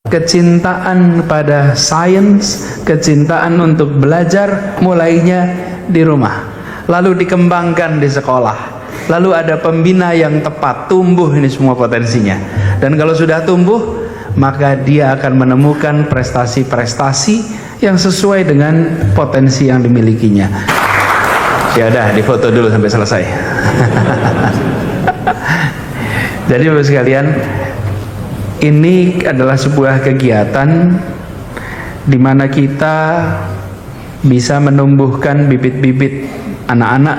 Kecintaan pada sains, kecintaan untuk belajar mulainya di rumah, lalu dikembangkan di sekolah, lalu ada pembina yang tepat, tumbuh ini semua potensinya. Dan kalau sudah tumbuh, maka dia akan menemukan prestasi-prestasi yang sesuai dengan potensi yang dimilikinya. Ya udah, difoto dulu sampai selesai. Jadi Bapak sekalian, ini adalah sebuah kegiatan di mana kita bisa menumbuhkan bibit-bibit anak-anak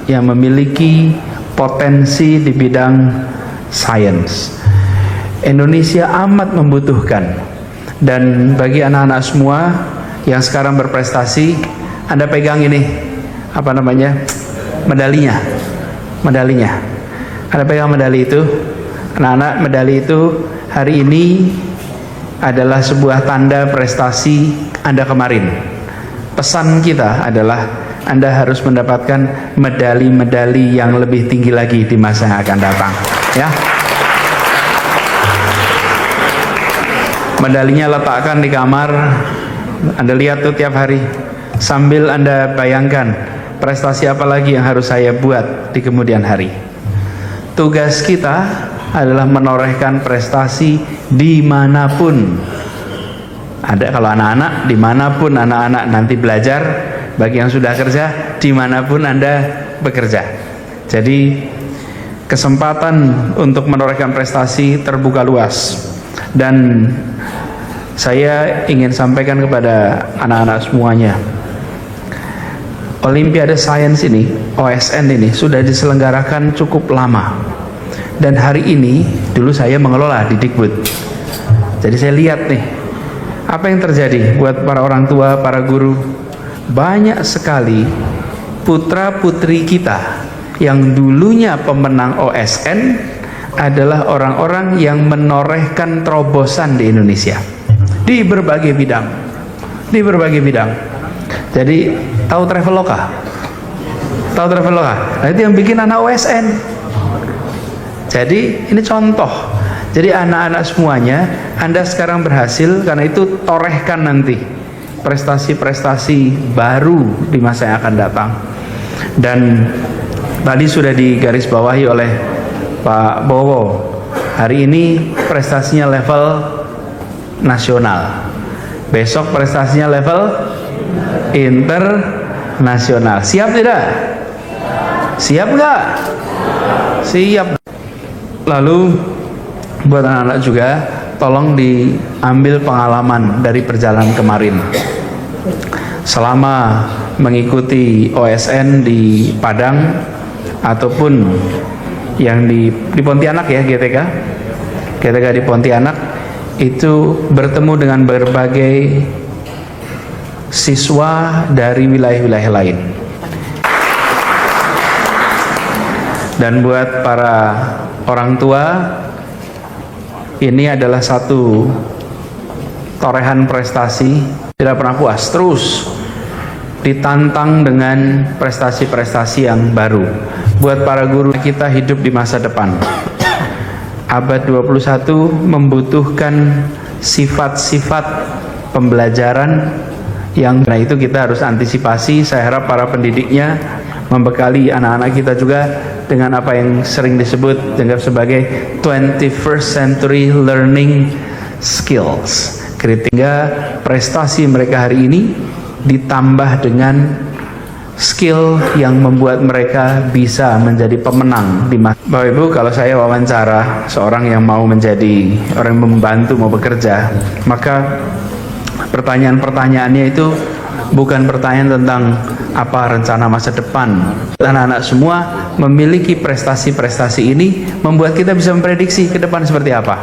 yang memiliki potensi di bidang sains. Indonesia amat membutuhkan, dan bagi anak-anak semua yang sekarang berprestasi, Anda pegang ini, apa namanya, medalinya. Anda pegang medali itu, anak-anak, medali itu hari ini adalah sebuah tanda prestasi Anda kemarin. Pesan kita adalah Anda harus mendapatkan medali-medali yang lebih tinggi lagi di masa yang akan datang, ya. Medalinya letakkan di kamar, Anda lihat tuh tiap hari, sambil Anda bayangkan prestasi apa lagi yang harus saya buat di kemudian hari. Tugas kita adalah menorehkan prestasi dimanapun ada. Kalau anak-anak, dimanapun anak-anak nanti belajar, bagi yang sudah kerja, dimanapun Anda bekerja. Jadi kesempatan untuk menorehkan prestasi terbuka luas, dan saya ingin sampaikan kepada anak-anak semuanya, Olimpiade Sains ini, OSN ini sudah diselenggarakan cukup lama. Dan hari ini, dulu saya mengelola di Dikbud. Jadi saya lihat nih, apa yang terjadi buat para orang tua, para guru. Banyak sekali putra-putri kita yang dulunya pemenang OSN adalah orang-orang yang menorehkan terobosan di Indonesia. Di berbagai bidang. Jadi, tahu Traveloka? Nah, itu yang bikin anak OSN. Jadi ini contoh. Jadi anak-anak semuanya, Anda sekarang berhasil, karena itu torehkan nanti prestasi-prestasi baru di masa yang akan datang. Dan tadi sudah digarisbawahi oleh Pak Bowo, hari ini prestasinya level nasional, besok prestasinya level internasional. Siap tidak? Siap nggak? Siap. Lalu buat anak-anak juga, tolong diambil pengalaman dari perjalanan kemarin. Selama mengikuti OSN di Padang ataupun yang di Pontianak ya, GTK di Pontianak, itu bertemu dengan berbagai siswa dari wilayah-wilayah lain. Dan buat para orang tua, ini adalah satu torehan prestasi. Tidak pernah puas, terus ditantang dengan prestasi-prestasi yang baru. Buat para guru, kita hidup di masa depan. Abad 21 membutuhkan sifat-sifat pembelajaran yang, nah itu kita harus antisipasi. Saya harap para pendidiknya membekali anak-anak kita juga dengan apa yang sering disebut sebagai 21st century learning skills. Kritika prestasi mereka hari ini ditambah dengan skill yang membuat mereka bisa menjadi pemenang di masa. Bapak Ibu, kalau saya wawancara seorang yang mau menjadi orang yang membantu, mau bekerja, maka pertanyaan-pertanyaannya itu bukan pertanyaan tentang apa rencana masa depan. Anak-anak semua memiliki prestasi-prestasi ini membuat kita bisa memprediksi ke depan seperti apa.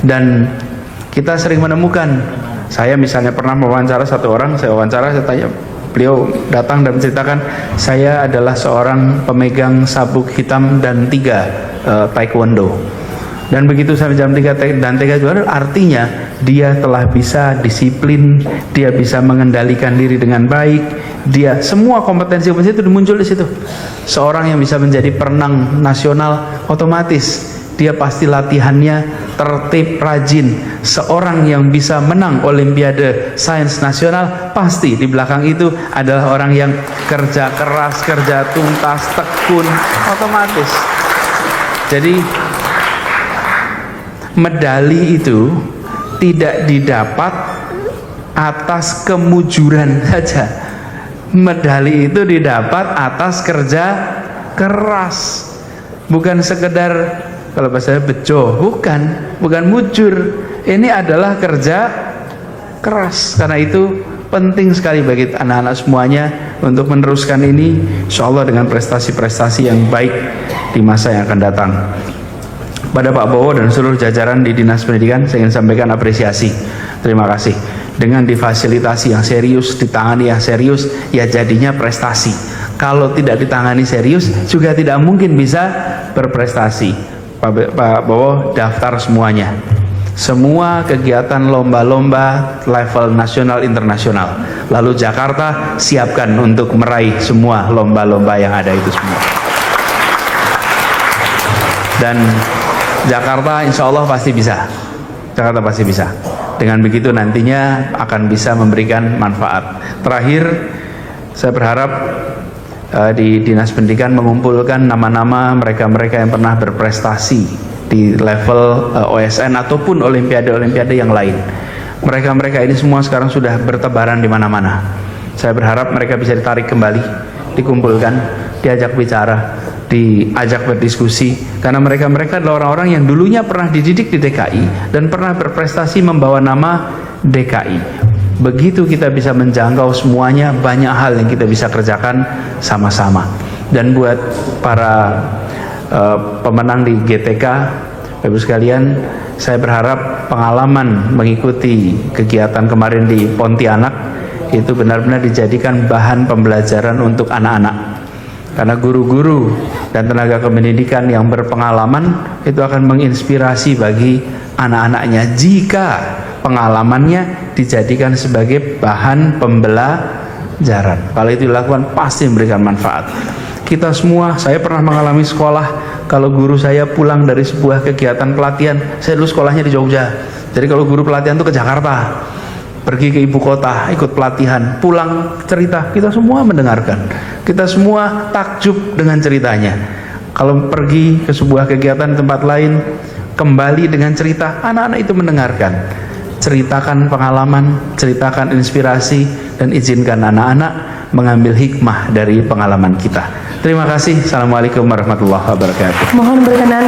Dan kita sering menemukan, saya misalnya pernah mewawancara satu orang, saya tanya, beliau datang dan menceritakan, saya adalah seorang pemegang sabuk hitam dan 3 taekwondo. Dan begitu sampai jam 3 dan 3 juga, artinya dia telah bisa disiplin, dia bisa mengendalikan diri dengan baik, dia semua kompetensi itu muncul di situ. Seorang yang bisa menjadi perenang nasional, otomatis dia pasti latihannya tertib, rajin. Seorang yang bisa menang Olimpiade Sains Nasional pasti di belakang itu adalah orang yang kerja keras, kerja tuntas, tekun, otomatis. Jadi medali itu tidak didapat atas kemujuran saja. Medali itu didapat atas kerja keras, bukan sekedar, kalau bahasa bejo, bukan mujur. Ini adalah kerja keras. Karena itu penting sekali bagi anak-anak semuanya untuk meneruskan ini, insya Allah dengan prestasi-prestasi yang baik di masa yang akan datang. Pada Pak Bowo dan seluruh jajaran di Dinas Pendidikan, saya ingin sampaikan apresiasi. Terima kasih. Dengan difasilitasi yang serius, ditangani yang serius, ya jadinya prestasi. Kalau tidak ditangani serius, juga tidak mungkin bisa berprestasi. Pak Bowo daftar semuanya. Semua kegiatan lomba-lomba level nasional internasional. Lalu Jakarta siapkan untuk meraih semua lomba-lomba yang ada itu semua. Dan Jakarta insya Allah pasti bisa. Jakarta pasti bisa. Dengan begitu nantinya akan bisa memberikan manfaat. Terakhir, saya berharap di Dinas Pendidikan mengumpulkan nama-nama mereka-mereka yang pernah berprestasi di level OSN ataupun olimpiade-olimpiade yang lain. Mereka-mereka ini semua sekarang sudah bertebaran di mana-mana. Saya berharap mereka bisa ditarik kembali, dikumpulkan, diajak bicara, diajak berdiskusi, karena mereka-mereka adalah orang-orang yang dulunya pernah dididik di DKI dan pernah berprestasi membawa nama DKI. Begitu kita bisa menjangkau semuanya, banyak hal yang kita bisa kerjakan sama-sama. Dan buat para pemenang di GTK, Bapak-Ibu sekalian, saya berharap pengalaman mengikuti kegiatan kemarin di Pontianak itu benar-benar dijadikan bahan pembelajaran untuk anak-anak. Karena guru-guru dan tenaga kependidikan yang berpengalaman itu akan menginspirasi bagi anak-anaknya jika pengalamannya dijadikan sebagai bahan pembelajaran. Kalau itu dilakukan pasti memberikan manfaat. Kita semua, saya pernah mengalami sekolah, kalau guru saya pulang dari sebuah kegiatan pelatihan, saya dulu sekolahnya di Jogja. Jadi kalau guru pelatihan itu ke Jakarta, pergi ke ibu kota, ikut pelatihan, pulang cerita, kita semua mendengarkan. Kita semua takjub dengan ceritanya. Kalau pergi ke sebuah kegiatan tempat lain, kembali dengan cerita, anak-anak itu mendengarkan. Ceritakan pengalaman, ceritakan inspirasi, dan izinkan anak-anak mengambil hikmah dari pengalaman kita. Terima kasih. Assalamualaikum warahmatullahi wabarakatuh. Mohon berkenan.